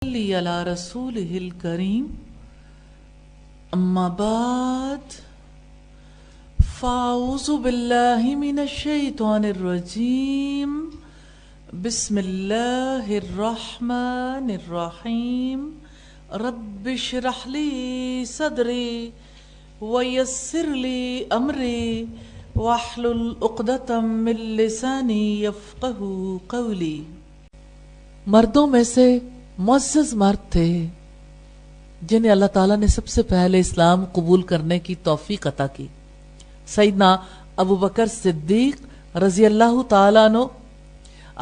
علی رسولہ الکریم اما بعد فاعوذ باللہ من الشیطان الرجیم بسم اللہ الرحمن الرحیم رب اشرح لی صدری ویسر لی امری واحلل عقدۃ من لسانی یفقہوا قولی۔ مردوں میں سے معزز مرد تھے جنہیں اللہ تعالیٰ نے سب سے پہلے اسلام قبول کرنے کی توفیق عطا کی۔ سیدنا ابو بکر صدیق رضی اللہ تعالیٰ عنہ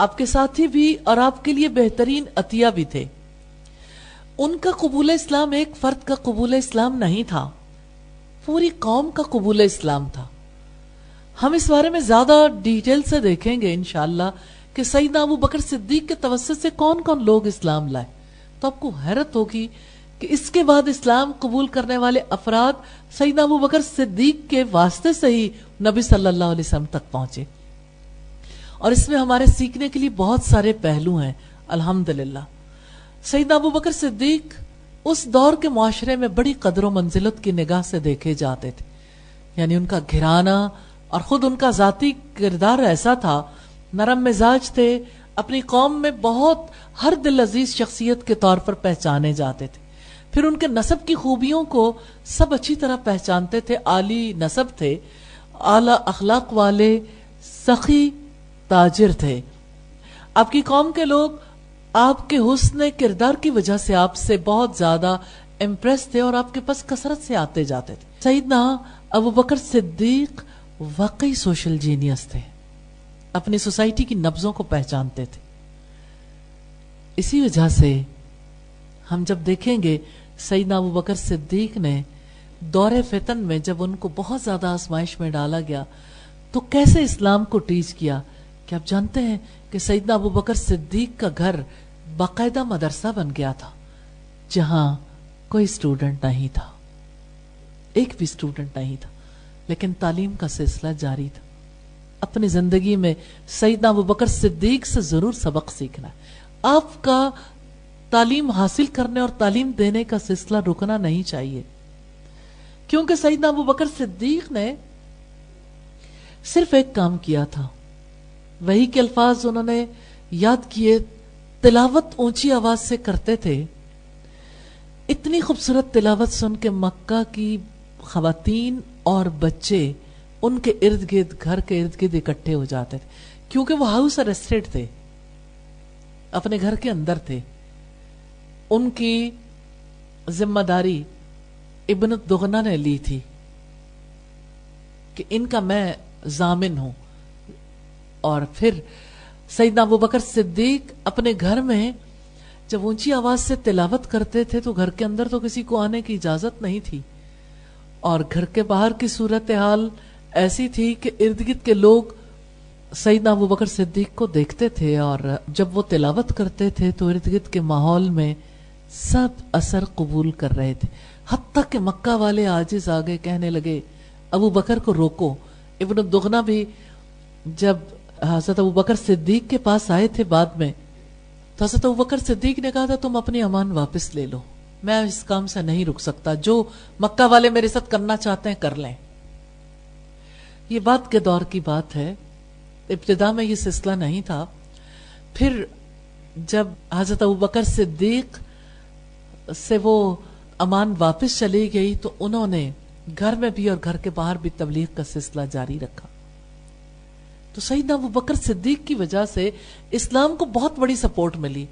آپ کے ساتھی بھی اور آپ کے لیے بہترین عطیہ بھی تھے۔ ان کا قبول اسلام ایک فرد کا قبول اسلام نہیں تھا، پوری قوم کا قبول اسلام تھا۔ ہم اس بارے میں زیادہ ڈیٹیل سے دیکھیں گے انشاءاللہ کہ سیدنا ابو بکر صدیق کے توسط سے کون کون لوگ اسلام لائے، تو آپ کو حیرت ہوگی کہ اس کے بعد اسلام قبول کرنے والے افراد سیدنا ابو بکر صدیق کے واسطے سے ہی نبی صلی اللہ علیہ وسلم تک پہنچے۔ اور اس میں ہمارے سیکھنے کے لیے بہت سارے پہلو ہیں الحمدللہ۔ سیدنا ابو بکر صدیق اس دور کے معاشرے میں بڑی قدر و منزلت کی نگاہ سے دیکھے جاتے تھے، یعنی ان کا گھرانہ اور خود ان کا ذاتی کردار ایسا تھا، نرم مزاج تھے، اپنی قوم میں بہت ہر دل عزیز شخصیت کے طور پر پہچانے جاتے تھے۔ پھر ان کے نسب کی خوبیوں کو سب اچھی طرح پہچانتے تھے، عالی نسب تھے، اعلی اخلاق والے، سخی تاجر تھے۔ آپ کی قوم کے لوگ آپ کے حسن کردار کی وجہ سے آپ سے بہت زیادہ امپریس تھے اور آپ کے پاس کثرت سے آتے جاتے تھے۔ سیدنا ابو بکر صدیق واقعی سوشل جینیس تھے، اپنی سوسائٹی کی نبضوں کو پہچانتے تھے۔ اسی وجہ سے ہم جب دیکھیں گے سیدنا ابو بکر صدیق نے دور فتن میں جب ان کو بہت زیادہ آزمائش میں ڈالا گیا تو کیسے اسلام کو ٹیچ کیا کہ آپ جانتے ہیں کہ سیدنا ابو بکر صدیق کا گھر باقاعدہ مدرسہ بن گیا تھا، جہاں کوئی اسٹوڈنٹ نہیں تھا، ایک بھی اسٹوڈنٹ نہیں تھا، لیکن تعلیم کا سلسلہ جاری تھا۔ اپنی زندگی میں سیدنا ابو بکر صدیق سے ضرور سبق سیکھنا ہے۔ آپ کا تعلیم حاصل کرنے اور تعلیم دینے کا سلسلہ رکنا نہیں چاہیے، کیونکہ سیدنا ابو بکر صدیق نے صرف ایک کام کیا تھا، وہی کے الفاظ انہوں نے یاد کیے، تلاوت اونچی آواز سے کرتے تھے۔ اتنی خوبصورت تلاوت سن کے مکہ کی خواتین اور بچے ان کے ارد گرد، گھر کے ارد گرد اکٹھے ہو جاتے تھے، کیونکہ وہ ہاؤس اریسٹڈ تھے، اپنے گھر کے اندر تھے۔ ان کی ذمہ داری ابن الدغنہ نے لی تھی کہ ان کا میں ضامن ہوں۔ اور پھر سیدنا ابو بکر صدیق اپنے گھر میں جب اونچی آواز سے تلاوت کرتے تھے تو گھر کے اندر تو کسی کو آنے کی اجازت نہیں تھی، اور گھر کے باہر کی صورتحال ایسی تھی کہ ارد گرد کے لوگ سیدنا ابو بکر صدیق کو دیکھتے تھے، اور جب وہ تلاوت کرتے تھے تو ارد گرد کے ماحول میں سب اثر قبول کر رہے تھے، حتیٰ کہ مکہ والے عاجز آگے کہنے لگے ابو بکر کو روکو۔ ابن الدغنہ بھی جب حضرت ابو بکر صدیق کے پاس آئے تھے بعد میں، تو حضرت ابو بکر صدیق نے کہا تھا تم اپنی امان واپس لے لو، میں اس کام سے نہیں رک سکتا، جو مکہ والے میرے ساتھ کرنا چاہتے ہیں کر لیں۔ یہ بعد کے دور کی بات ہے، ابتدا میں یہ سلسلہ نہیں تھا۔ پھر جب حضرت ابو بکر صدیق سے وہ امان واپس چلی گئی تو انہوں نے گھر میں بھی اور گھر کے باہر بھی تبلیغ کا سلسلہ جاری رکھا۔ تو سیدنا ابو بکر صدیق کی وجہ سے اسلام کو بہت بڑی سپورٹ ملی۔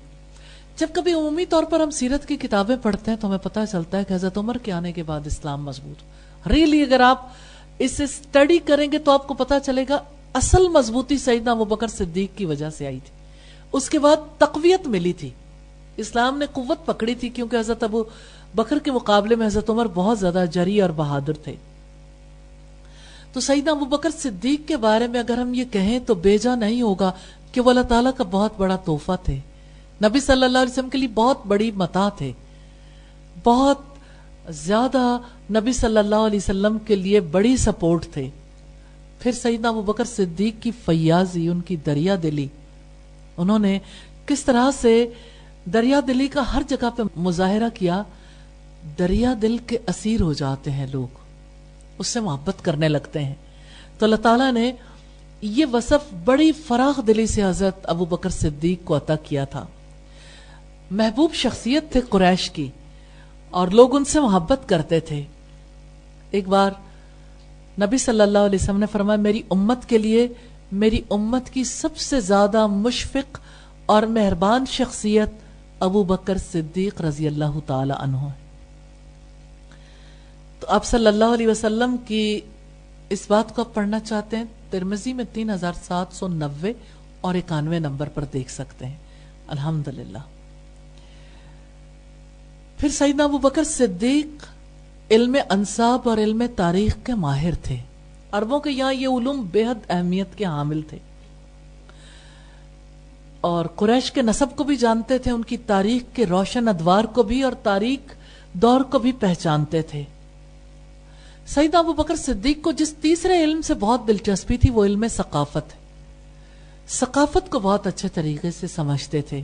جب کبھی عمومی طور پر ہم سیرت کی کتابیں پڑھتے ہیں تو ہمیں پتہ چلتا ہے کہ حضرت عمر کے آنے کے بعد اسلام مضبوط، ریلی اگر آپ اسے اسٹڈی کریں گے تو آپ کو پتہ چلے گا اصل مضبوطی سیدنا ابو بکر صدیق کی وجہ سے آئی تھی۔ اس کے بعد تقویت ملی تھی، اسلام نے قوت پکڑی تھی، کیونکہ حضرت ابو بکر کے مقابلے میں حضرت عمر بہت زیادہ جری اور بہادر تھے۔ تو سیدنا ابو بکر صدیق کے بارے میں اگر ہم یہ کہیں تو بیجا نہیں ہوگا کہ وہ اللہ تعالیٰ کا بہت بڑا تحفہ تھے، نبی صلی اللہ علیہ وسلم کے لیے بہت بڑی متاع تھے، بہت زیادہ نبی صلی اللہ علیہ وسلم کے لیے بڑی سپورٹ تھے۔ پھر سیدنا ابو بکر صدیق کی فیاضی، ان کی دریا دلی، انہوں نے کس طرح سے دریا دلی کا ہر جگہ پہ مظاہرہ کیا. دریا دل کے اسیر ہو جاتے ہیں لوگ، اس سے محبت کرنے لگتے ہیں. تو اللہ تعالیٰ نے یہ وصف بڑی فراخ دلی سے حضرت ابو بکر صدیق کو عطا کیا تھا. محبوب شخصیت تھے قریش کی اور لوگ ان سے محبت کرتے تھے. ایک بار نبی صلی اللہ علیہ وسلم نے فرمایا میری امت کے لیے میری امت کی سب سے زیادہ مشفق اور مہربان شخصیت ابو بکر صدیق رضی اللہ تعالی عنہ ہے. تو آپ صلی اللہ علیہ وسلم کی اس بات کو آپ پڑھنا چاہتے ہیں ترمذی میں 3790 اور 91 نمبر پر دیکھ سکتے ہیں. الحمدللہ. پھر سیدنا ابو بکر صدیق علم انساب اور علم تاریخ کے ماہر تھے. عربوں کے یہاں یہ علوم بے حد اہمیت کے حامل تھے اور قریش کے نسب کو بھی جانتے تھے، ان کی تاریخ کے روشن ادوار کو بھی اور تاریخ دور کو بھی پہچانتے تھے. سیدنا ابو بکر صدیق کو جس تیسرے علم سے بہت دلچسپی تھی وہ علم ثقافت ہے. ثقافت کو بہت اچھے طریقے سے سمجھتے تھے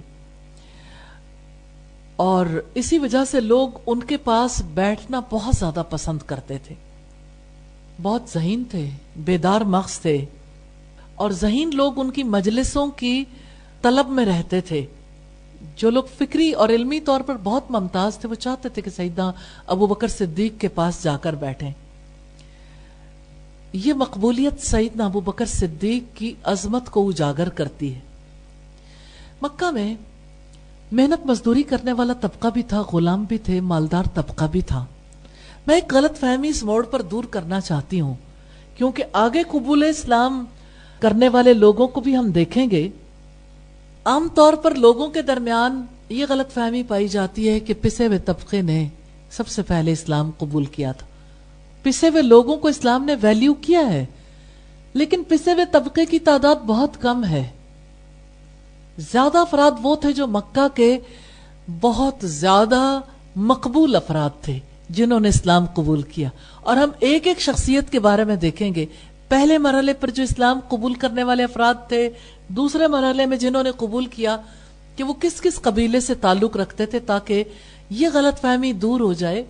اور اسی وجہ سے لوگ ان کے پاس بیٹھنا بہت زیادہ پسند کرتے تھے. بہت ذہین تھے، بیدار مغز تھے اور ذہین لوگ ان کی مجلسوں کی طلب میں رہتے تھے. جو لوگ فکری اور علمی طور پر بہت ممتاز تھے وہ چاہتے تھے کہ سیدنا ابو بکر صدیق کے پاس جا کر بیٹھیں. یہ مقبولیت سیدنا ابو بکر صدیق کی عظمت کو اجاگر کرتی ہے. مکہ میں محنت مزدوری کرنے والا طبقہ بھی تھا، غلام بھی تھے، مالدار طبقہ بھی تھا. میں ایک غلط فہمی اس موڑ پر دور کرنا چاہتی ہوں کیونکہ آگے قبول اسلام کرنے والے لوگوں کو بھی ہم دیکھیں گے. عام طور پر لوگوں کے درمیان یہ غلط فہمی پائی جاتی ہے کہ پسے ہوئے طبقے نے سب سے پہلے اسلام قبول کیا تھا. پسے ہوئے لوگوں کو اسلام نے ویلیو کیا ہے لیکن پسے ہوئے طبقے کی تعداد بہت کم ہے. زیادہ افراد وہ تھے جو مکہ کے بہت زیادہ مقبول افراد تھے جنہوں نے اسلام قبول کیا. اور ہم ایک ایک شخصیت کے بارے میں دیکھیں گے. پہلے مرحلے پر جو اسلام قبول کرنے والے افراد تھے، دوسرے مرحلے میں جنہوں نے قبول کیا کہ وہ کس کس قبیلے سے تعلق رکھتے تھے تاکہ یہ غلط فہمی دور ہو جائے.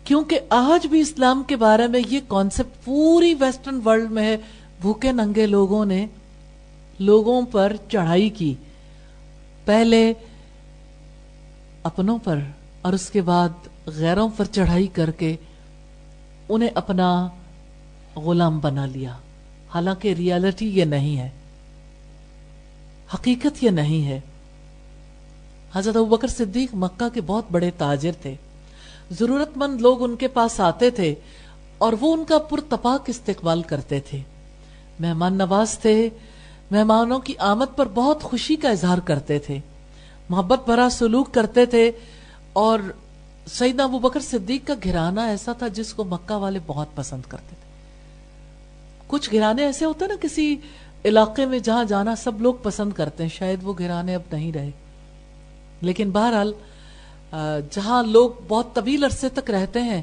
کیونکہ آج بھی اسلام کے بارے میں یہ کانسیپٹ پوری ویسٹرن ورلڈ میں ہے. بھوکے ننگے لوگوں نے لوگوں پر چڑھائی کی، پہلے اپنوں پر اور اس کے بعد غیروں پر چڑھائی کر کے انہیں اپنا غلام بنا لیا. حالانکہ ریالٹی یہ نہیں ہے، حقیقت یہ نہیں ہے. حضرت ابوبکر صدیق مکہ کے بہت بڑے تاجر تھے. ضرورت مند لوگ ان کے پاس آتے تھے اور وہ ان کا پرتپاک استقبال کرتے تھے. مہمان نواز تھے، مہمانوں کی آمد پر بہت خوشی کا اظہار کرتے تھے، محبت بھرا سلوک کرتے تھے. اور سیدنا ابوبکر صدیق کا گھرانہ ایسا تھا جس کو مکہ والے بہت پسند کرتے تھے. کچھ گھرانے ایسے ہوتے ہیں نا کسی علاقے میں جہاں جانا سب لوگ پسند کرتے ہیں، شاید وہ گھرانے اب نہیں رہے، لیکن بہرحال جہاں لوگ بہت طویل عرصے تک رہتے ہیں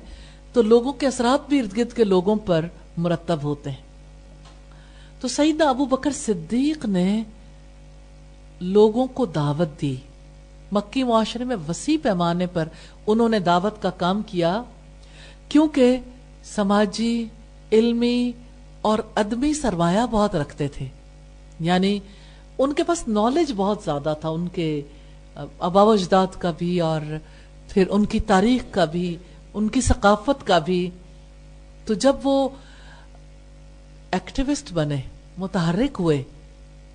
تو لوگوں کے اثرات بھی ارد گرد کے لوگوں پر مرتب ہوتے ہیں. تو سیدنا ابو بکر صدیق نے لوگوں کو دعوت دی. مکی معاشرے میں وسیع پیمانے پر انہوں نے دعوت کا کام کیا کیونکہ سماجی، علمی اور ادبی سرمایہ بہت رکھتے تھے. یعنی ان کے پاس نالج بہت زیادہ تھا، ان کے آباء و اجداد کا بھی اور پھر ان کی تاریخ کا بھی، ان کی ثقافت کا بھی. تو جب وہ ایکٹیوسٹ بنے، متحرک ہوئے،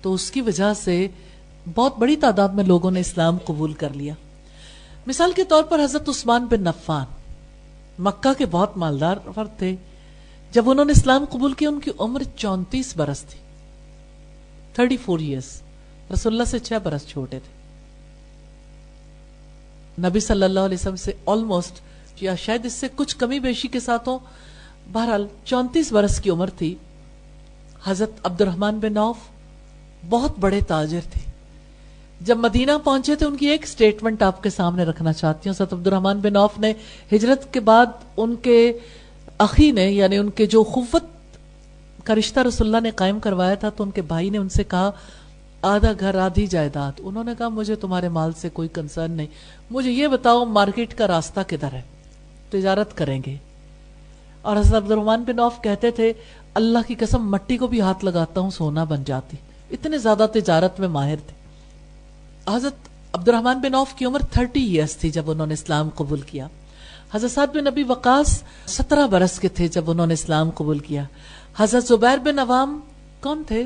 تو اس کی وجہ سے بہت بڑی تعداد میں لوگوں نے اسلام قبول کر لیا. مثال کے طور پر حضرت عثمان بن عفان مکہ کے بہت مالدار فرد تھے. جب انہوں نے اسلام قبول کیا ان کی عمر 34 برس تھی، 34 ایئرس. رسول اللہ سے 6 برس چھوٹے تھے، نبی صلی اللہ علیہ وسلم سے آلموسٹ یا شاید اس سے کچھ کمی بیشی کے ساتھ ہوں، بہرحال 34 برس کی عمر تھی. حضرت عبد الرحمن بن عوف بہت بڑے تاجر تھے. جب مدینہ پہنچے تھے ان کی ایک سٹیٹمنٹ آپ کے سامنے رکھنا چاہتی ہوں. حضرت عبد الرحمن بن عوف نے ہجرت کے بعد ان کے اخی نے، یعنی ان کے جو خفت کا رشتہ رسول اللہ نے قائم کروایا تھا، تو ان کے بھائی نے ان سے کہا آدھا گھر آدھی جائیداد. انہوں نے کہا مجھے تمہارے مال سے کوئی کنسرن نہیں, مجھے یہ بتاؤ مارکیٹ کا راستہ کدھر ہے, تجارت کریں گے. اور حضرت عبد الرحمن بن عوف کہتے تھے اللہ کی قسم مٹی کو بھی ہاتھ لگاتا ہوں سونا بن جاتی, اتنے زیادہ تجارت میں ماہر تھے. حضرت عبد الرحمن بن عوف کی عمر 30 ایئرس تھی جب انہوں نے اسلام قبول کیا. حضرت سعد بن ابی وقاص 17 برس کے تھے جب انہوں نے اسلام قبول کیا. حضرت زبیر بن عوام کون تھے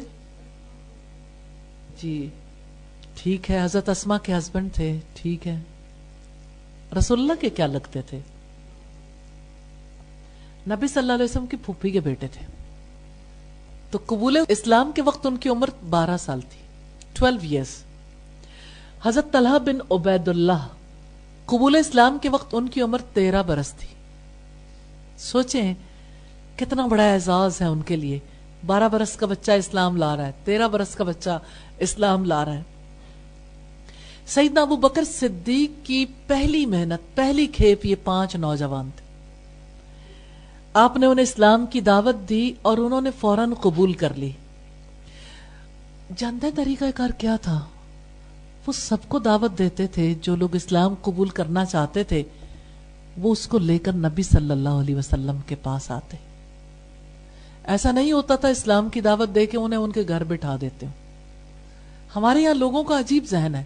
جی؟ ٹھیک ہے, حضرت اسما کے ہسبینڈ تھے. ٹھیک ہے, رسول اللہ کے کیا لگتے تھے؟ نبی صلی اللہ علیہ وسلم کی پھوپھی کے بیٹے تھے. تو قبول اسلام کے وقت ان کی عمر 12 سال تھی, 12 ایئرس. حضرت طلحہ بن عبید اللہ قبول اسلام کے وقت ان کی عمر 13 برس تھی. سوچیں کتنا بڑا اعزاز ہے ان کے لیے. 12 برس کا بچہ اسلام لا رہا ہے, 13 برس کا بچہ اسلام لا رہا ہے. سیدنا ابو بکر صدیق کی پہلی محنت, پہلی کھیپ یہ 5 نوجوان تھے. آپ نے انہیں اسلام کی دعوت دی اور انہوں نے فوراً قبول کر لی. جانتے طریقہ کار کیا تھا؟ وہ سب کو دعوت دیتے تھے, جو لوگ اسلام قبول کرنا چاہتے تھے وہ اس کو لے کر نبی صلی اللہ علیہ وسلم کے پاس آتے. ایسا نہیں ہوتا تھا اسلام کی دعوت دے کے انہیں ان کے گھر بٹھا دیتے. ہمارے یہاں لوگوں کا عجیب ذہن ہے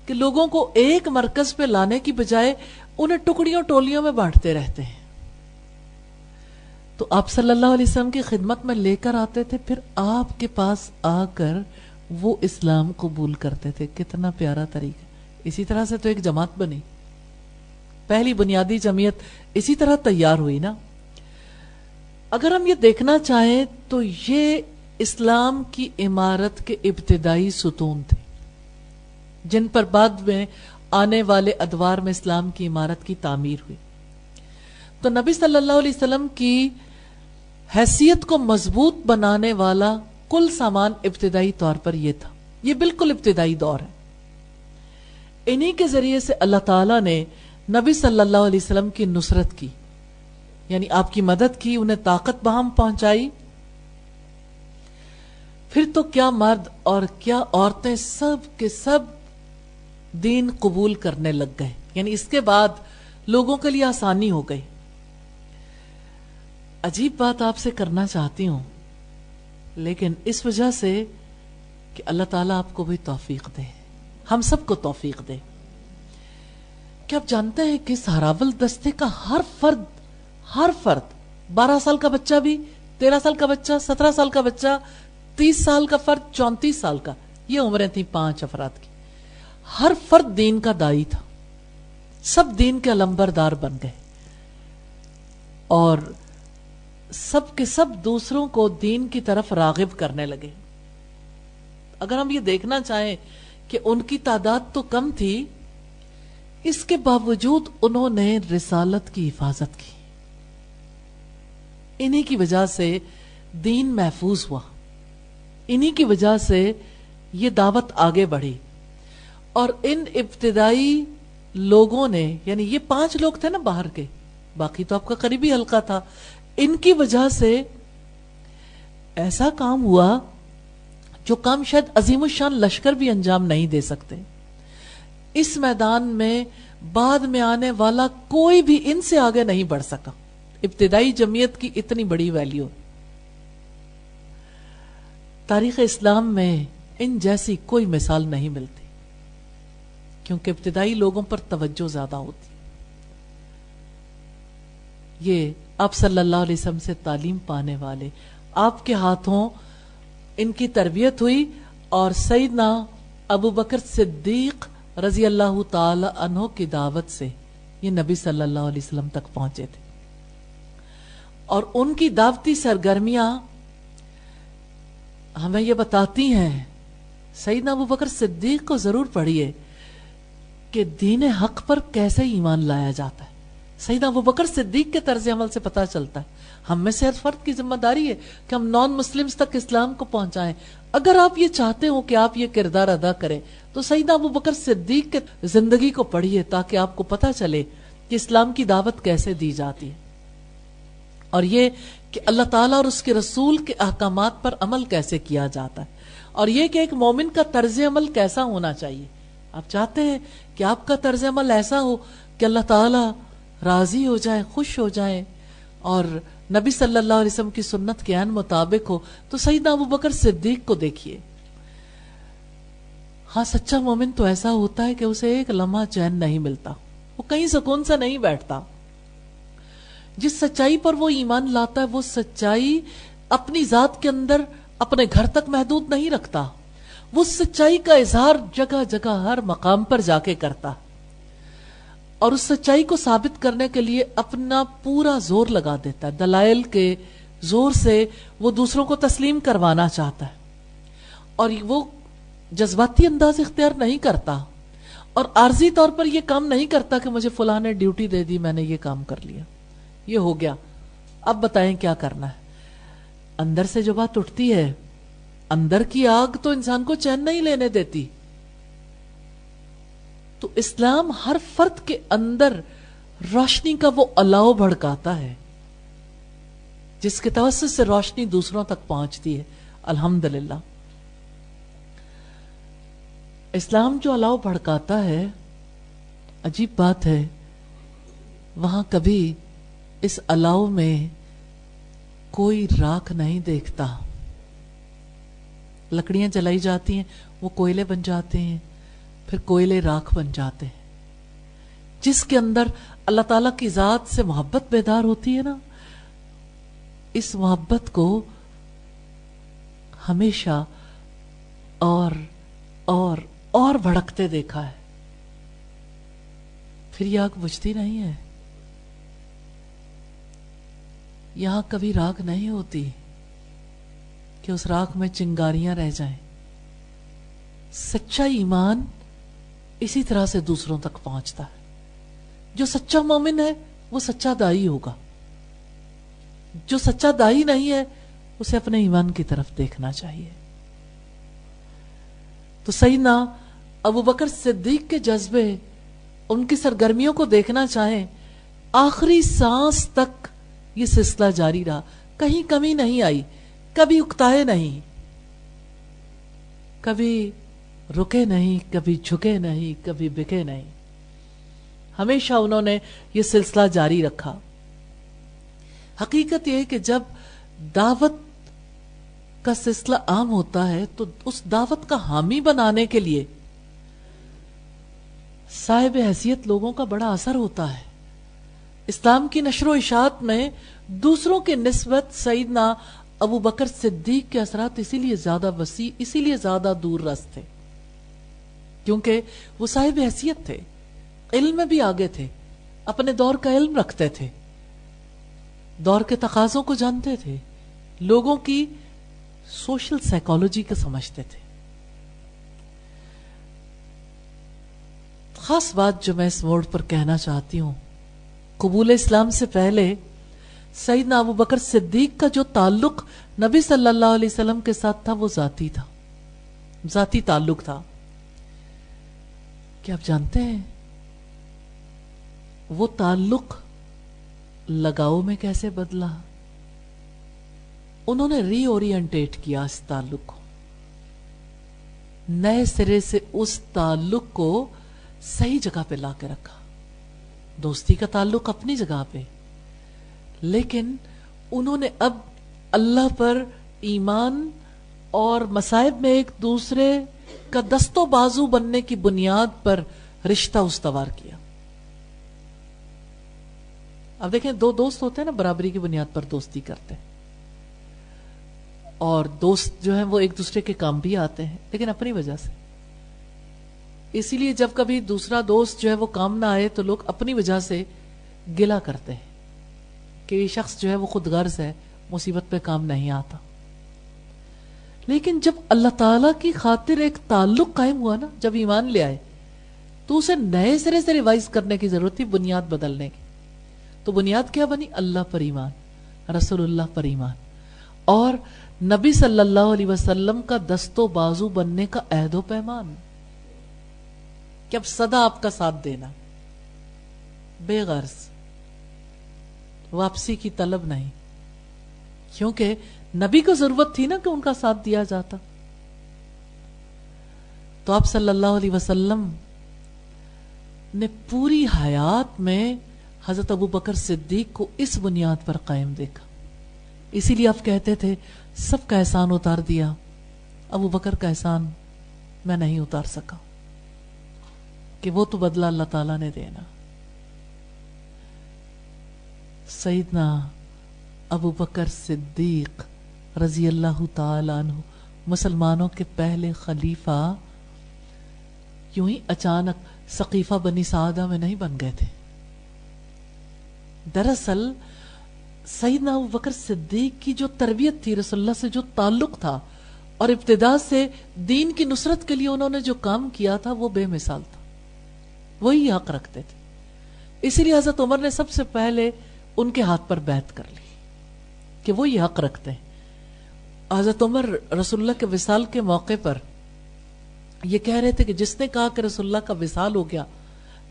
کہ لوگوں کو ایک مرکز پہ لانے کی بجائے انہیں ٹکڑیوں ٹولیوں میں بانٹتے رہتے ہیں. تو آپ صلی اللہ علیہ وسلم کی خدمت میں لے کر آتے تھے, پھر آپ کے پاس آ کر وہ اسلام قبول کرتے تھے. کتنا پیارا طریقہ. اسی طرح سے تو ایک جماعت بنی, پہلی بنیادی جمعیت اسی طرح تیار ہوئی نا. اگر ہم یہ دیکھنا چاہیں تو یہ اسلام کی عمارت کے ابتدائی ستون تھے جن پر بعد میں آنے والے ادوار میں اسلام کی عمارت کی تعمیر ہوئی. تو نبی صلی اللہ علیہ وسلم کی حیثیت کو مضبوط بنانے والا کل سامان ابتدائی طور پر یہ تھا. یہ بالکل ابتدائی دور ہے. انہی کے ذریعے سے اللہ تعالیٰ نے نبی صلی اللہ علیہ وسلم کی نصرت کی, یعنی آپ کی مدد کی, انہیں طاقت بہم پہنچائی. پھر تو کیا مرد اور کیا عورتیں سب کے سب دین قبول کرنے لگ گئے. یعنی اس کے بعد لوگوں کے لیے آسانی ہو گئی. عجیب بات آپ سے کرنا چاہتی ہوں, لیکن اس وجہ سے کہ اللہ تعالیٰ آپ کو بھی توفیق دے, ہم سب کو توفیق دے. کیا آپ جانتے ہیں کہ اس ہراول دستے کا ہر فرد 12 سال کا بچہ بھی, 13 سال کا بچہ, 17 سال کا بچہ, 30 سال کا فرد, 34 سال کا, یہ عمریں تھیں 5 افراد کی. ہر فرد دین کا دائی تھا, سب دین کے علمبردار بن گئے اور سب کے سب دوسروں کو دین کی طرف راغب کرنے لگے. اگر ہم یہ دیکھنا چاہیں کہ ان کی تعداد تو کم تھی, اس کے باوجود انہوں نے رسالت کی حفاظت کی. انہی کی وجہ سے دین محفوظ ہوا, انہی کی وجہ سے یہ دعوت آگے بڑھی. اور ان ابتدائی لوگوں نے, یعنی یہ 5 لوگ تھے نا باہر کے, باقی تو آپ کا قریبی حلقہ تھا, ان کی وجہ سے ایسا کام ہوا جو کام شاید عظیم الشان لشکر بھی انجام نہیں دے سکتے. اس میدان میں بعد میں آنے والا کوئی بھی ان سے آگے نہیں بڑھ سکا. ابتدائی جمعیت کی اتنی بڑی ویلیو. تاریخ اسلام میں ان جیسی کوئی مثال نہیں ملتی, کیونکہ ابتدائی لوگوں پر توجہ زیادہ ہوتی. یہ آپ صلی اللہ علیہ وسلم سے تعلیم پانے والے, آپ کے ہاتھوں ان کی تربیت ہوئی, اور سیدنا ابو بکر صدیق رضی اللہ تعالی عنہ کی دعوت سے یہ نبی صلی اللہ علیہ وسلم تک پہنچے تھے. اور ان کی دعوتی سرگرمیاں ہمیں یہ بتاتی ہیں, سیدنا ابو بکر صدیق کو ضرور پڑھیے کہ دین حق پر کیسے ایمان لایا جاتا ہے. سیدنا ابو بکر صدیق کے طرز عمل سے پتہ چلتا ہے. ہم میں سے ہر فرد کی ذمہ داری ہے کہ ہم نان مسلمز تک اسلام کو پہنچائیں. اگر آپ یہ چاہتے ہو کہ آپ یہ کردار ادا کریں تو سیدنا ابو بکر صدیق کے زندگی کو پڑھیے, تاکہ آپ کو پتہ چلے کہ اسلام کی دعوت کیسے دی جاتی ہے, اور یہ کہ اللہ تعالیٰ اور اس کے رسول کے احکامات پر عمل کیسے کیا جاتا ہے. اور یہ کہ ایک مومن کا طرز عمل کیسا ہونا چاہیے. آپ چاہتے ہیں کہ آپ کا طرز عمل ایسا ہو کہ اللہ تعالی راضی ہو جائے, خوش ہو جائے, اور نبی صلی اللہ علیہ وسلم کی سنت کے عین مطابق ہو, تو سیدنا ابو بکر صدیق کو دیکھیے. ہاں, سچا مومن تو ایسا ہوتا ہے کہ اسے ایک لمحہ چین نہیں ملتا, وہ کہیں سکون سے نہیں بیٹھتا. جس سچائی پر وہ ایمان لاتا ہے وہ سچائی اپنی ذات کے اندر اپنے گھر تک محدود نہیں رکھتا, وہ سچائی کا اظہار جگہ جگہ ہر مقام پر جا کے کرتا, اور اس سچائی کو ثابت کرنے کے لیے اپنا پورا زور لگا دیتا ہے. دلائل کے زور سے وہ دوسروں کو تسلیم کروانا چاہتا ہے, اور وہ جذباتی انداز اختیار نہیں کرتا, اور عارضی طور پر یہ کام نہیں کرتا کہ مجھے فلاں نے ڈیوٹی دے دی, میں نے یہ کام کر لیا, یہ ہو گیا, اب بتائیں کیا کرنا ہے. اندر سے جو بات اٹھتی ہے, اندر کی آگ تو انسان کو چین نہیں لینے دیتی. تو اسلام ہر فرد کے اندر روشنی کا وہ الاؤ بھڑکاتا ہے جس کے توسط سے روشنی دوسروں تک پہنچتی ہے. الحمدللہ اسلام جو الاؤ بھڑکاتا ہے, عجیب بات ہے, وہاں کبھی اس الاؤ میں کوئی راکھ نہیں دیکھتا. لکڑیاں جلائی جاتی ہیں, وہ کوئلے بن جاتے ہیں, پھر کوئلے راکھ بن جاتے ہیں. جس کے اندر اللہ تعالیٰ کی ذات سے محبت بیدار ہوتی ہے نا, اس محبت کو ہمیشہ اور بھڑکتے دیکھا ہے. پھر یہ آگ بجھتی نہیں ہے. یہاں کبھی راکھ نہیں ہوتی کہ اس راکھ میں چنگاریاں رہ جائیں. سچا ایمان اسی طرح سے دوسروں تک پہنچتا ہے. جو سچا مومن ہے وہ سچا دائی ہوگا, جو سچا دائی نہیں ہے اسے اپنے ایمان کی طرف دیکھنا چاہیے. تو سیدنا ابو بکر صدیق کے جذبے, ان کی سرگرمیوں کو دیکھنا چاہیں, آخری سانس تک یہ سلسلہ جاری رہا, کہیں کمی نہیں آئی, کبھی اکتائے نہیں, کبھی رکے نہیں, کبھی جھکے نہیں, کبھی بکے نہیں. ہمیشہ انہوں نے یہ سلسلہ جاری رکھا. حقیقت یہ ہے کہ جب دعوت کا سلسلہ عام ہوتا ہے تو اس دعوت کا حامی بنانے کے لیے صاحب حیثیت لوگوں کا بڑا اثر ہوتا ہے. اسلام کی نشر و اشاعت میں دوسروں کے نسبت سیدنا ابو بکر صدیق کے اثرات اسی لیے زیادہ وسیع, اسی لیے زیادہ دور رس تھے, کیونکہ وہ صاحب حیثیت تھے, علم میں بھی آگے تھے, اپنے دور کا علم رکھتے تھے, دور کے تقاضوں کو جانتے تھے, لوگوں کی سوشل سائیکالوجی کو سمجھتے تھے. خاص بات جو میں اس موڑ پر کہنا چاہتی ہوں, قبول اسلام سے پہلے سیدنا ابو بکر صدیق کا جو تعلق نبی صلی اللہ علیہ وسلم کے ساتھ تھا وہ ذاتی تھا, ذاتی تعلق تھا. کیا آپ جانتے ہیں وہ تعلق لگاؤ میں کیسے بدلا؟ انہوں نے ری اورینٹیٹ کیا اس تعلق کو, نئے سرے سے اس تعلق کو صحیح جگہ پہ لا کے رکھا. دوستی کا تعلق اپنی جگہ پہ, لیکن انہوں نے اب اللہ پر ایمان اور مصائب میں ایک دوسرے کا دست و بازو بننے کی بنیاد پر رشتہ استوار کیا. اب دیکھیں, دو دوست ہوتے ہیں نا, برابری کی بنیاد پر دوستی کرتے ہیں, اور دوست جو ہیں وہ ایک دوسرے کے کام بھی آتے ہیں لیکن اپنی وجہ سے. اسی لیے جب کبھی دوسرا دوست جو ہے وہ کام نہ آئے تو لوگ اپنی وجہ سے گلہ کرتے ہیں کہ یہ شخص جو ہے وہ خود غرض ہے, مصیبت پہ کام نہیں آتا. لیکن جب اللہ تعالیٰ کی خاطر ایک تعلق قائم ہوا نا, جب ایمان لے آئے, تو اسے نئے سرے سے ریوائز کرنے کی ضرورت تھی, بنیاد بدلنے کی. تو بنیاد کیا بنی؟ اللہ پر ایمان, رسول اللہ پر ایمان, اور نبی صلی اللہ علیہ وسلم کا دست و بازو بننے کا عہد و پیمان کہ اب سدا آپ کا ساتھ دینا, بے غرض, واپسی کی طلب نہیں, کیونکہ نبی کو ضرورت تھی نا کہ ان کا ساتھ دیا جاتا. تو آپ صلی اللہ علیہ وسلم نے پوری حیات میں حضرت ابو بکر صدیق کو اس بنیاد پر قائم دیکھا. اسی لیے آپ کہتے تھے سب کا احسان اتار دیا، ابو بکر کا احسان میں نہیں اتار سکا، کہ وہ تو بدلہ اللہ تعالیٰ نے دینا. سیدنا ابو بکر صدیق رضی اللہ تعالی عنہ مسلمانوں کے پہلے خلیفہ یوں ہی اچانک سقیفہ بنی سعادہ میں نہیں بن گئے تھے. دراصل سیدنا ابو بکر صدیق کی جو تربیت تھی، رسول اللہ سے جو تعلق تھا، اور ابتدا سے دین کی نصرت کے لیے انہوں نے جو کام کیا تھا وہ بے مثال تھا، وہی حق رکھتے تھے. اسی لیے حضرت عمر نے سب سے پہلے ان کے ہاتھ پر بیعت کر لی کہ وہ یہ حق رکھتے ہیں. حضرت عمر رسول اللہ کے وصال کے موقع پر یہ کہہ رہے تھے کہ جس نے کہا کہ رسول اللہ کا وصال ہو گیا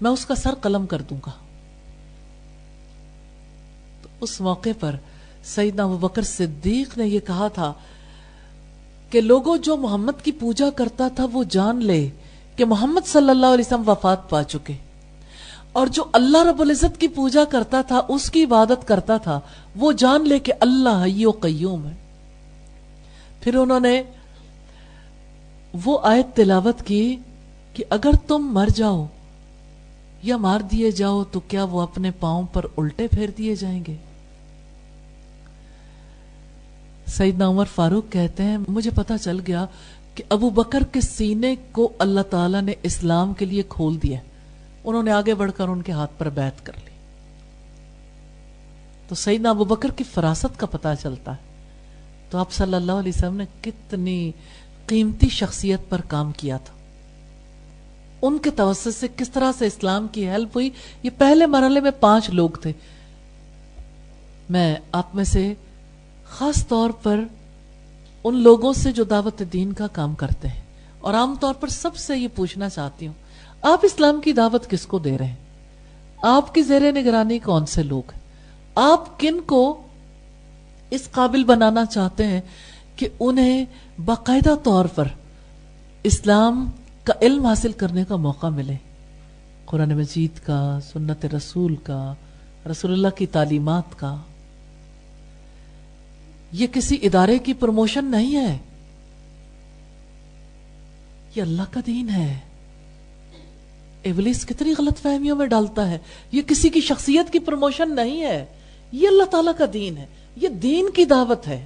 میں اس کا سر قلم کر دوں گا. تو اس موقع پر سیدنا ابو بکر صدیق نے یہ کہا تھا کہ لوگوں جو محمد کی پوجا کرتا تھا وہ جان لے کہ محمد صلی اللہ علیہ وسلم وفات پا چکے، اور جو اللہ رب العزت کی پوجا کرتا تھا، اس کی عبادت کرتا تھا، وہ جان لے کہ اللہ حی و قیوم ہے. پھر انہوں نے وہ آیت تلاوت کی کہ اگر تم مر جاؤ یا مار دیے جاؤ تو کیا وہ اپنے پاؤں پر الٹے پھیر دیے جائیں گے. سیدنا عمر فاروق کہتے ہیں مجھے پتا چل گیا کہ ابو بکر کے سینے کو اللہ تعالیٰ نے اسلام کے لیے کھول دیا. انہوں نے آگے بڑھ کر ان کے ہاتھ پر بیعت کر لی. تو سیدنا ابو بکر کی فراست کا پتہ چلتا ہے. تو آپ صلی اللہ علیہ وسلم نے کتنی قیمتی شخصیت پر کام کیا تھا، ان کے توسط سے کس طرح سے اسلام کی ہیلپ ہوئی. یہ پہلے مرحلے میں 5 لوگ تھے. میں آپ میں سے خاص طور پر ان لوگوں سے جو دعوت دین کا کام کرتے ہیں اور عام طور پر سب سے یہ پوچھنا چاہتی ہوں، آپ اسلام کی دعوت کس کو دے رہے ہیں؟ آپ کی زیر نگرانی کون سے لوگ ہیں؟ آپ کن کو اس قابل بنانا چاہتے ہیں کہ انہیں باقاعدہ طور پر اسلام کا علم حاصل کرنے کا موقع ملے، قرآن مجید کا، سنت رسول کا، رسول اللہ کی تعلیمات کا. یہ کسی ادارے کی پروموشن نہیں ہے، یہ اللہ کا دین ہے. ابلیس کتنی غلط فہمیوں میں ڈالتا ہے. یہ کسی کی شخصیت کی پروموشن نہیں ہے، یہ اللہ تعالیٰ کا دین ہے، یہ دین کی دعوت ہے.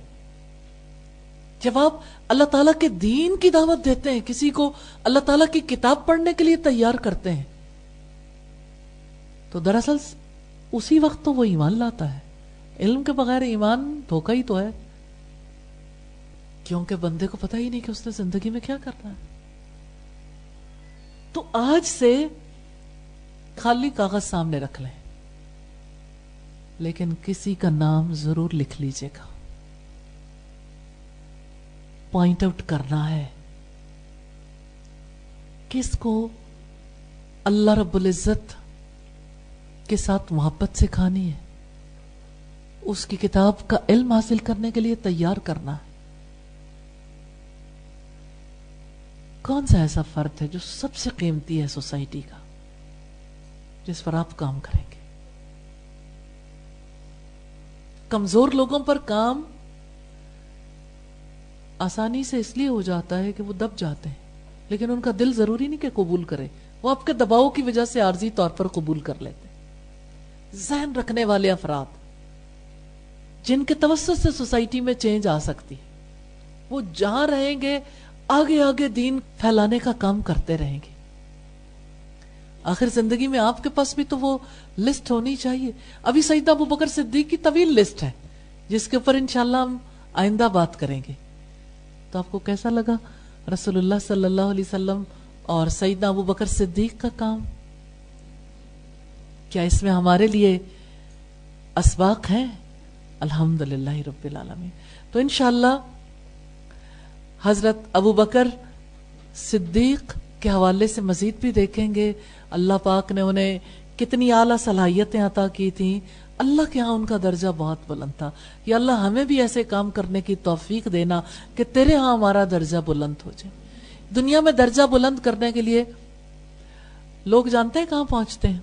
جب آپ اللہ تعالیٰ کے دین کی دعوت دیتے ہیں، کسی کو اللہ تعالیٰ کی کتاب پڑھنے کے لیے تیار کرتے ہیں، تو دراصل اسی وقت تو وہ ایمان لاتا ہے. علم کے بغیر ایمان دھوکہ ہی تو ہے، کیونکہ بندے کو پتہ ہی نہیں کہ اس نے زندگی میں کیا کرنا ہے. تو آج سے خالی کاغذ سامنے رکھ لیں، لیکن کسی کا نام ضرور لکھ لیجئے گا. پوائنٹ آؤٹ کرنا ہے کس کو اللہ رب العزت کے ساتھ محبت سکھانی ہے، اس کی کتاب کا علم حاصل کرنے کے لیے تیار کرنا ہے. کون سا ایسا فرد ہے جو سب سے قیمتی ہے سوسائٹی کا، جس پر آپ کام کریں گے؟ کمزور لوگوں پر کام آسانی سے اس لیے ہو جاتا ہے کہ وہ دب جاتے ہیں، لیکن ان کا دل ضروری نہیں کہ قبول کرے، وہ آپ کے دباؤ کی وجہ سے عارضی طور پر قبول کر لیتے ہیں. ذہن رکھنے والے افراد جن کے توسط سے سوسائٹی میں چینج آ سکتی، وہ جہاں رہیں گے آگے آگے دین پھیلانے کا کام کرتے رہیں گے. آخر زندگی میں آپ کے پاس بھی تو وہ لسٹ ہونی چاہیے. ابھی سیدنا ابو بکر صدیق کی طویل لسٹ ہے جس کے اوپر انشاءاللہ ہم آئندہ بات کریں گے. تو آپ کو کیسا لگا رسول اللہ صلی اللہ علیہ وسلم اور سیدنا ابو بکر صدیق کا کام؟ کیا اس میں ہمارے لیے اسباق ہیں؟ الحمدللہ رب العالمین. تو انشاءاللہ حضرت ابو بکر صدیق کے حوالے سے مزید بھی دیکھیں گے. اللہ پاک نے انہیں کتنی اعلیٰ صلاحیتیں عطا کی تھیں. اللہ کے ہاں ان کا درجہ بہت بلند تھا. یا اللہ ہمیں بھی ایسے کام کرنے کی توفیق دینا کہ تیرے ہاں ہمارا درجہ بلند ہو جائے. دنیا میں درجہ بلند کرنے کے لیے لوگ جانتے ہیں کہاں پہنچتے ہیں؟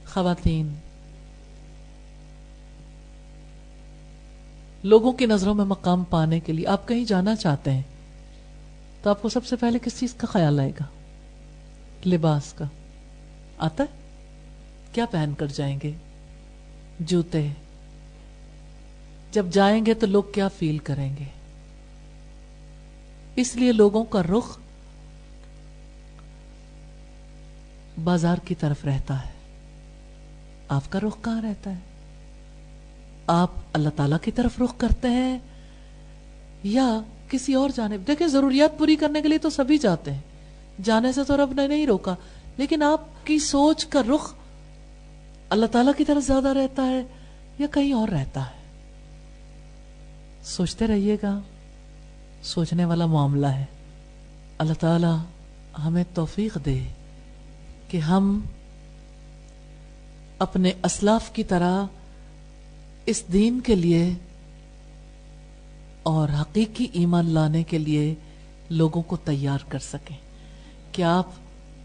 خواتین لوگوں کی نظروں میں مقام پانے کے لیے آپ کہیں جانا چاہتے ہیں تو آپ کو سب سے پہلے کس چیز کا خیال آئے گا؟ لباس کا آتا ہے؟ کیا پہن کر جائیں گے؟ جوتے. جب جائیں گے تو لوگ کیا فیل کریں گے؟ اس لیے لوگوں کا رخ بازار کی طرف رہتا ہے. آپ کا رخ کہاں رہتا ہے؟ آپ اللہ تعالیٰ کی طرف رخ کرتے ہیں یا کسی اور جانب؟ دیکھیں ضروریات پوری کرنے کے لیے تو سبھی جاتے ہیں, جانے سے تو رب نے نہیں روکا, لیکن آپ کی سوچ کا رخ اللہ تعالیٰ کی طرف زیادہ رہتا ہے یا کہیں اور رہتا ہے؟ سوچتے رہیے گا, سوچنے والا معاملہ ہے. اللہ تعالیٰ ہمیں توفیق دے کہ ہم اپنے اسلاف کی طرح اس دین کے لیے اور حقیقی ایمان لانے کے لیے لوگوں کو تیار کر سکیں. کیا آپ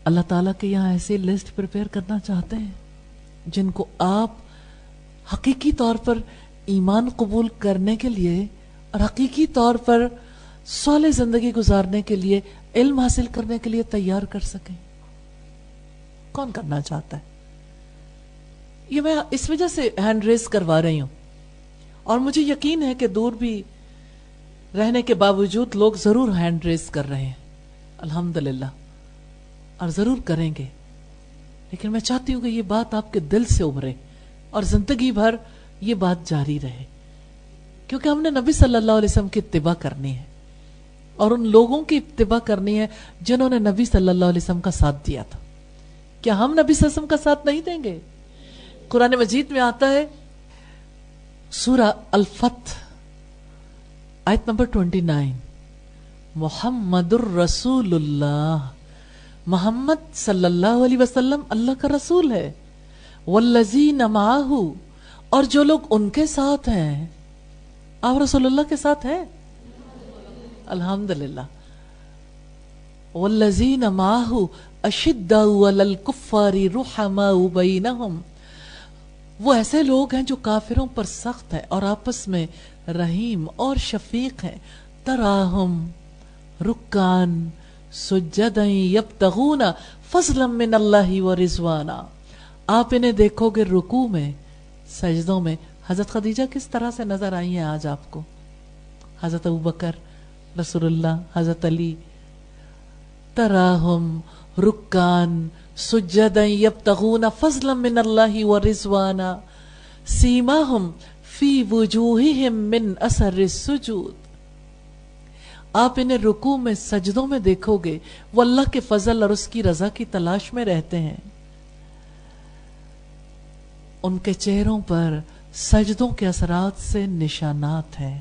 اللہ تعالیٰ کے یہاں ایسی لسٹ پریپئر کرنا چاہتے ہیں جن کو آپ حقیقی طور پر ایمان قبول کرنے کے لیے اور حقیقی طور پر صالح زندگی گزارنے کے لیے, علم حاصل کرنے کے لیے تیار کر سکیں؟ کون کرنا چاہتا ہے؟ یہ میں اس وجہ سے ہینڈ ریز کروا رہی ہوں, اور مجھے یقین ہے کہ دور بھی رہنے کے باوجود لوگ ضرور ہینڈ ریز کر رہے ہیں, الحمدللہ, اور ضرور کریں گے. لیکن میں چاہتی ہوں کہ یہ بات آپ کے دل سے ابھرے اور زندگی بھر یہ بات جاری رہے, کیونکہ ہم نے نبی صلی اللہ علیہ وسلم کی اتباع کرنی ہے اور ان لوگوں کی اتباع کرنی ہے جنہوں نے نبی صلی اللہ علیہ وسلم کا ساتھ دیا تھا. کیا ہم نبی صلی اللہ علیہ وسلم کا ساتھ نہیں دیں گے؟ قرآن مجید میں آتا ہے سورہ الفتح آیت نمبر 29, محمد الرسول اللہ, محمد صلی اللہ علیہ وسلم اللہ کا رسول ہے, والذین معہ, اور جو لوگ ان کے ساتھ ہیں. آپ رسول اللہ کے ساتھ ہیں؟ الحمدللہ. والذین معہ اشداء علی الکفار رحماء بینہم, وہ ایسے لوگ ہیں جو کافروں پر سخت ہے اور آپس میں رحیم اور شفیق ہیں. تراہم رکعان سجدا یبتغون فضلا من اللہ ورضوانا, آپ انہیں دیکھو گے رکوع میں, سجدوں میں. حضرت خدیجہ کس طرح سے نظر آئی ہیں آج آپ کو؟ حضرت ابوبکر, رسول اللہ, حضرت علی. تراہم رکعان سجدا یبتغون فضلا من اللہ ورضوانا سیماہم فی وجوہہم من اثر السجود, آپ انہیں رکوع میں سجدوں میں دیکھو گے, وہ اللہ کے فضل اور اس کی رضا کی تلاش میں رہتے ہیں. ان کے چہروں پر سجدوں کے اثرات سے نشانات ہیں.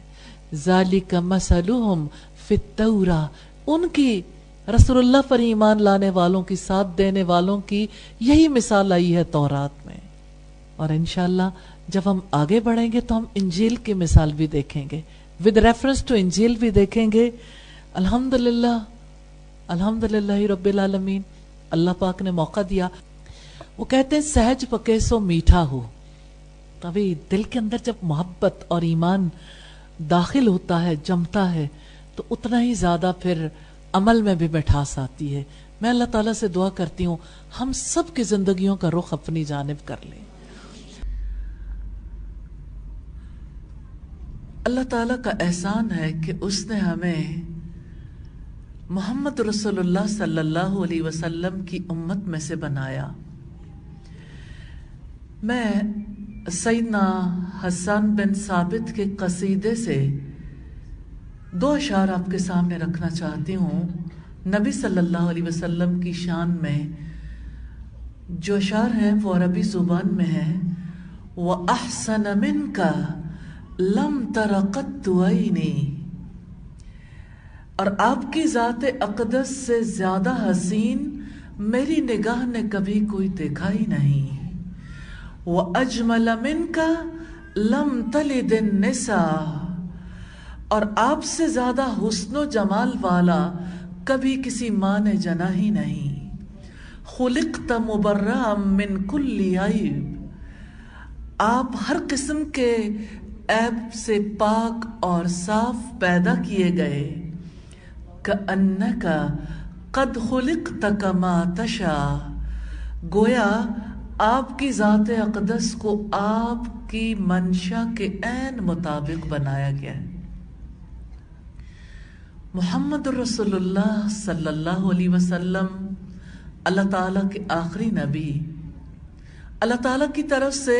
ذالک مثلہم فی التوراۃ, ان کی رسول اللہ پر ایمان لانے والوں کی, ساتھ دینے والوں کی یہی مثال آئی ہے تورات میں. اور انشاءاللہ جب ہم آگے بڑھیں گے تو ہم انجیل کی مثال بھی دیکھیں گے, ود ریفرنس ٹو انجیل بھی دیکھیں گے. الحمدللہ, الحمدللہ رب العالمین. اللہ پاک نے موقع دیا. وہ کہتے ہیں سہج پکے سو میٹھا ہو. تبھی دل کے اندر جب محبت اور ایمان داخل ہوتا ہے, جمتا ہے, تو اتنا ہی زیادہ پھر عمل میں بھی مٹھاس آتی ہے. میں اللہ تعالیٰ سے دعا کرتی ہوں ہم سب کی زندگیوں کا رخ اپنی جانب کر لیں. اللہ تعالیٰ کا احسان ہے کہ اس نے ہمیں محمد رسول اللہ صلی اللہ علیہ وسلم کی امت میں سے بنایا. میں سیدنا حسان بن ثابت کے قصیدے سے 2 اشعار آپ کے سامنے رکھنا چاہتی ہوں. نبی صلی اللہ علیہ وسلم کی شان میں جو اشعار ہیں وہ عربی زبان میں ہیں. وَأَحْسَنَ مِنْكَ لَمْ تَرَ قَطُّ عَيْنِي, اور آپ کی ذات اقدس سے زیادہ حسین میری نگاہ نے کبھی کوئی دیکھا ہی نہیں. وَأَجْمَلَ مِنْكَ لَمْ تَلِدِ النِّسَاء, اور آپ سے زیادہ حسن و جمال والا کبھی کسی ماں نے جنا ہی نہیں، خلقت مبرأ من کل عیب، آپ ہر قسم کے عیب سے پاک اور صاف پیدا کیے گئے، کأنک قد خلقت کما تشاء، گویا آپ کی ذات اقدس کو آپ کی منشا کے عین مطابق بنایا گیا ہے۔ محمد رسول اللہ صلی اللہ علیہ وسلم اللہ تعالیٰ کے آخری نبی، اللہ تعالیٰ کی طرف سے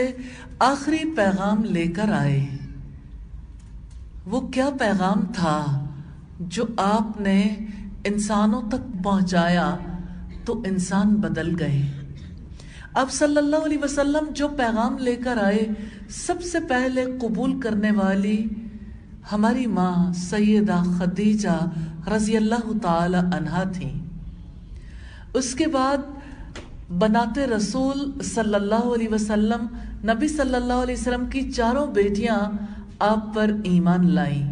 آخری پیغام لے کر آئے۔ وہ کیا پیغام تھا جو آپ نے انسانوں تک پہنچایا تو انسان بدل گئے۔ آپ صلی اللہ علیہ وسلم جو پیغام لے کر آئے، سب سے پہلے قبول کرنے والی ہماری ماں سیدہ خدیجہ رضی اللہ تعالی عنہا تھیں۔ اس کے بعد بناتے رسول صلی اللہ علیہ وسلم، نبی صلی اللہ علیہ وسلم کی چاروں بیٹیاں آپ پر ایمان لائیں۔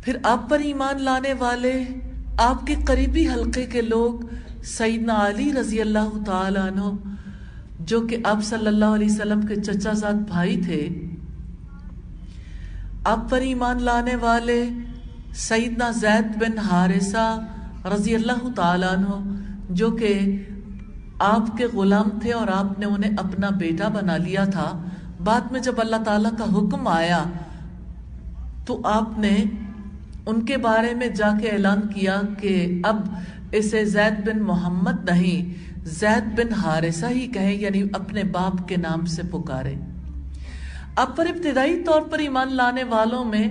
پھر آپ پر ایمان لانے والے آپ کے قریبی حلقے کے لوگ سیدنا علی رضی اللہ تعالی عنہ، جو کہ آپ صلی اللہ علیہ وسلم کے چچا زاد بھائی تھے، آپ پر ایمان لانے والے سیدنا زید بن حارثہ رضی اللہ تعالی عنہ، جو کہ آپ کے غلام تھے اور آپ نے انہیں اپنا بیٹا بنا لیا تھا۔ بعد میں جب اللہ تعالیٰ کا حکم آیا تو آپ نے ان کے بارے میں جا کے اعلان کیا کہ اب اسے زید بن محمد نہیں، زید بن حارثہ ہی کہیں، یعنی اپنے باپ کے نام سے پکارے۔ آپ پر ابتدائی طور پر ایمان لانے والوں میں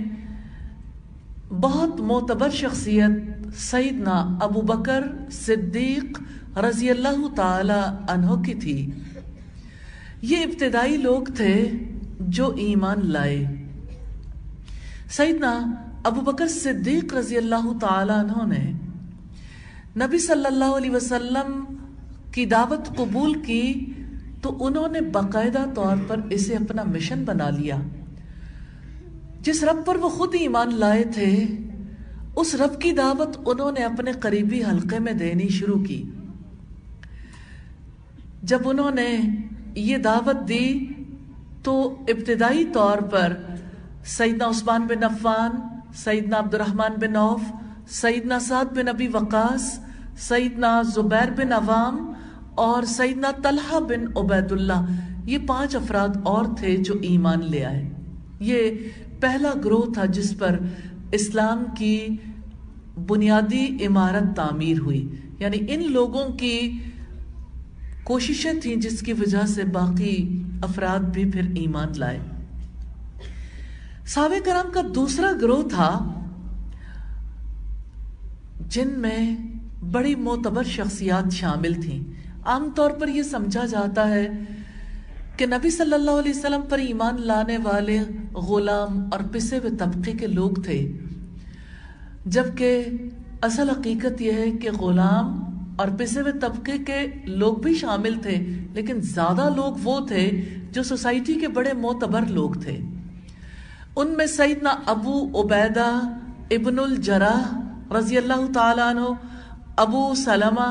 بہت معتبر شخصیت سیدنا ابو بکر صدیق رضی اللہ تعالی عنہ کی تھی۔ یہ ابتدائی لوگ تھے جو ایمان لائے۔ سیدنا ابو بکر صدیق رضی اللہ تعالی عنہ نے نبی صلی اللہ علیہ وسلم کی دعوت قبول کی تو انہوں نے باقاعدہ طور پر اسے اپنا مشن بنا لیا۔ جس رب پر وہ خود ایمان لائے تھے، اس رب کی دعوت انہوں نے اپنے قریبی حلقے میں دینی شروع کی۔ جب انہوں نے یہ دعوت دی تو ابتدائی طور پر سیدنا عثمان بن عفان، سیدنا عبد الرحمن بن عوف، سیدنا سعد بن ابی وقاص، سیدنا زبیر بن عوام اور سیدنا طلحہ بن عبید اللہ، یہ 5 افراد اور تھے جو ایمان لے آئے۔ یہ پہلا گروہ تھا جس پر اسلام کی بنیادی عمارت تعمیر ہوئی، یعنی ان لوگوں کی کوششیں تھیں جس کی وجہ سے باقی افراد بھی پھر ایمان لائے۔ صحابہ کرام کا دوسرا گروہ تھا جن میں بڑی معتبر شخصیات شامل تھیں۔ عام طور پر یہ سمجھا جاتا ہے کہ نبی صلی اللہ علیہ وسلم پر ایمان لانے والے غلام اور پسے ہوئے طبقے کے لوگ تھے، جبکہ اصل حقیقت یہ ہے کہ غلام اور پسے ہوئے طبقے کے لوگ بھی شامل تھے، لیکن زیادہ لوگ وہ تھے جو سوسائٹی کے بڑے معتبر لوگ تھے۔ ان میں سیدنا ابو عبیدہ ابن الجراح رضی اللہ تعالی عنہ، ابو سلمہ،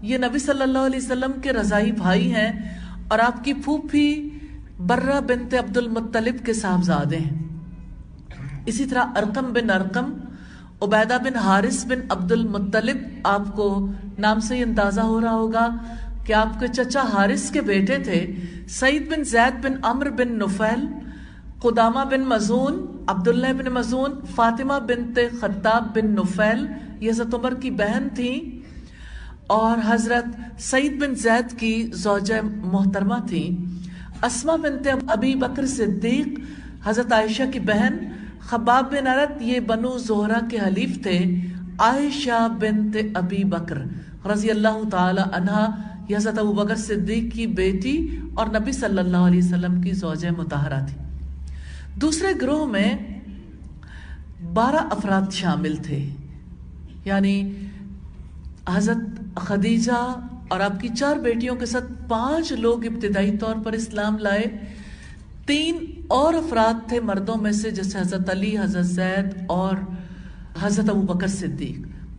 یہ نبی صلی اللہ علیہ وسلم کے رضائی بھائی ہیں اور آپ کی پھوپھی برہ بنت عبد المطلب کے صاحبزادے ہیں۔ اسی طرح ارقم بن ارقم، عبیدہ بن حارث بن عبد المطلب، آپ کو نام سے یہ اندازہ ہو رہا ہوگا کہ آپ کے چچا حارث کے بیٹے تھے۔ سعید بن زید بن عمرو بن نفیل، قدامہ بن مزون، عبداللہ بن مزون، فاطمہ بنت خطاب بن نفیل، یہ حضرت عمر کی بہن تھیں اور حضرت سعید بن زید کی زوجہ محترمہ تھیں۔ اسماء بنت ابی بکر صدیق، حضرت عائشہ کی بہن۔ خباب بن عرت، یہ بنو زہرہ کے حلیف تھے۔ عائشہ بنت ابی بکر رضی اللہ تعالی عنہا، یہ حضرت ابو بکر صدیق کی بیٹی اور نبی صلی اللہ علیہ وسلم کی زوجہ مطہرہ تھی۔ دوسرے گروہ میں 12 افراد شامل تھے، یعنی حضرت خدیجہ اور آپ کی 4 بیٹیوں کے ساتھ 5 لوگ ابتدائی طور پر اسلام لائے۔ 3 اور افراد تھے مردوں میں سے، جیسے حضرت علی، حضرت زید اور حضرت ابو بکر صدیق۔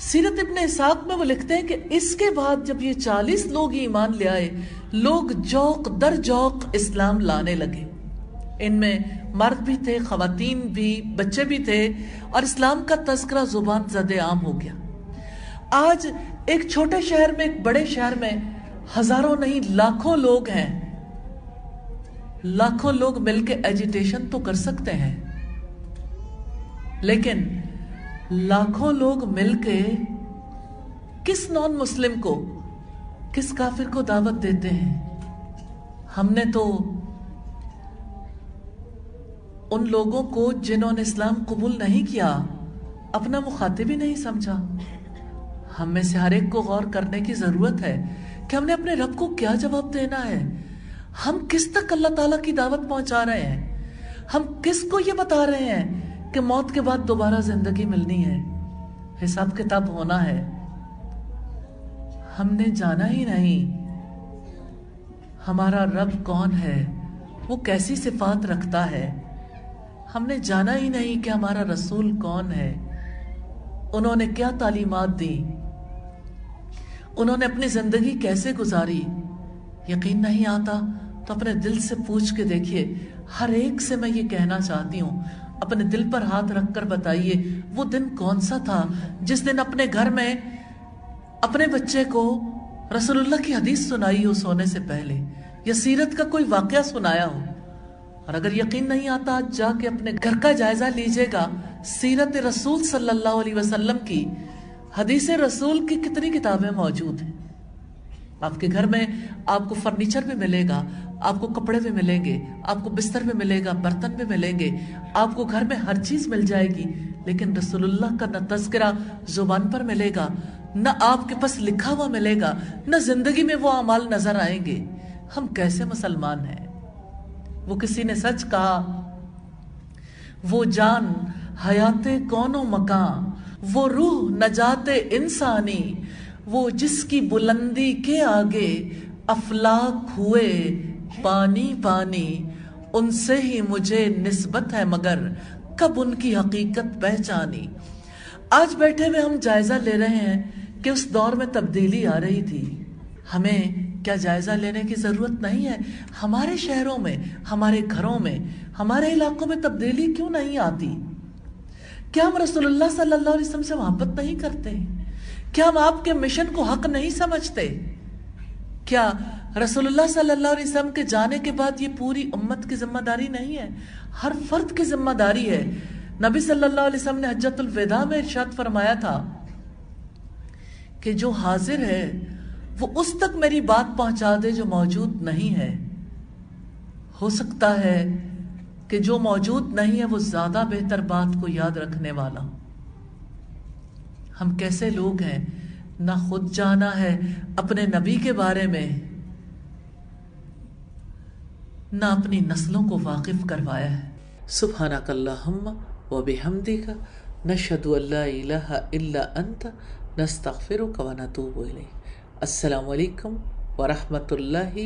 سیرت ابن اسحاق میں وہ لکھتے ہیں کہ اس کے بعد جب یہ 40 لوگ ایمان لے آئے، لوگ جوق در جوق اسلام لانے لگے. ان میں مرد بھی تھے، خواتین بھی، بچے بھی تھے، اور اسلام کا تذکرہ زبان زد عام ہو گیا. آج ایک چھوٹے شہر میں، ایک بڑے شہر میں ہزاروں نہیں لاکھوں لوگ ہیں. لاکھوں لوگ مل کے ایجیٹیشن تو کر سکتے ہیں، لیکن لاکھوں لوگ مل کے کس نان مسلم کو، کس کافر کو دعوت دیتے ہیں؟ ہم نے تو ان لوگوں کو جنہوں نے اسلام قبول نہیں کیا اپنا مخاطب ہی نہیں سمجھا. ہم میں سے ہر ایک کو غور کرنے کی ضرورت ہے کہ ہم نے اپنے رب کو کیا جواب دینا ہے. ہم کس تک اللہ تعالیٰ کی دعوت پہنچا رہے ہیں؟ ہم کس کو یہ بتا رہے ہیں کہ موت کے بعد دوبارہ زندگی ملنی ہے، حساب کتاب ہونا ہے؟ ہم نے جانا ہی نہیں ہمارا رب کون ہے، وہ کیسی صفات رکھتا ہے. ہم نے جانا ہی نہیں کہ ہمارا رسول کون ہے، انہوں نے کیا تعلیمات دی، انہوں نے اپنی زندگی کیسے گزاری. یقین نہیں آتا تو اپنے دل سے پوچھ کے دیکھیے. ہر ایک سے میں یہ کہنا چاہتی ہوں، اپنے دل پر ہاتھ رکھ کر بتائیے وہ دن کون سا تھا جس دن اپنے گھر میں اپنے بچے کو رسول اللہ کی حدیث سنائی ہو سونے سے پہلے، یا سیرت کا کوئی واقعہ سنایا ہو. اور اگر یقین نہیں آتا، آج جا کے اپنے گھر کا جائزہ لیجئے گا. سیرت رسول صلی اللہ علیہ وسلم کی، حدیث رسول کی کتنی کتابیں موجود ہیں. آپ کے گھر میں آپ کو فرنیچر بھی ملے گا، آپ کو کپڑے بھی ملیں گے، آپ کو بستر بھی ملے گا، برتن بھی ملیں گے، آپ کو گھر میں ہر چیز مل جائے گی. لیکن رسول اللہ کا نہ تذکرہ زبان پر ملے گا، نہ آپ کے پاس لکھا ہوا ملے گا، نہ زندگی میں وہ اعمال نظر آئیں گے. ہم کیسے مسلمان ہیں؟ وہ کسی نے سچ کہا، وہ جان حیات کون و مکان، وہ روح نجات انسانی، وہ جس کی بلندی کے آگے افلاک ہوئے پانی پانی، ان سے ہی مجھے نسبت ہے مگر کب ان کی حقیقت پہچانی. آج بیٹھے ہوئے ہم جائزہ لے رہے ہیں کہ اس دور میں تبدیلی آ رہی تھی. ہمیں کیا جائزہ لینے کی ضرورت نہیں ہے؟ ہمارے شہروں میں، ہمارے گھروں میں، ہمارے علاقوں میں تبدیلی کیوں نہیں آتی؟ کیا ہم رسول اللہ صلی اللہ علیہ وسلم سے محبت نہیں کرتے؟ کیا ہم آپ کے مشن کو حق نہیں سمجھتے؟ کیا رسول اللہ صلی اللہ علیہ وسلم کے جانے کے بعد یہ پوری امت کی ذمہ داری نہیں ہے؟ ہر فرد کی ذمہ داری ہے. نبی صلی اللہ علیہ وسلم نے حجۃ الوداع میں ارشاد فرمایا تھا کہ جو حاضر ہے وہ اس تک میری بات پہنچا دے جو موجود نہیں ہے. ہو سکتا ہے کہ جو موجود نہیں ہے وہ زیادہ بہتر بات کو یاد رکھنے والا. ہم کیسے لوگ ہیں، نہ خود جانا ہے اپنے نبی کے بارے میں، نہ اپنی نسلوں کو واقف کروایا ہے. سبحانک اللہم و بحمدک نشہد ان لا الہ الا انت نستغفرک و نتوب الیک. السلام علیکم ورحمۃ اللہ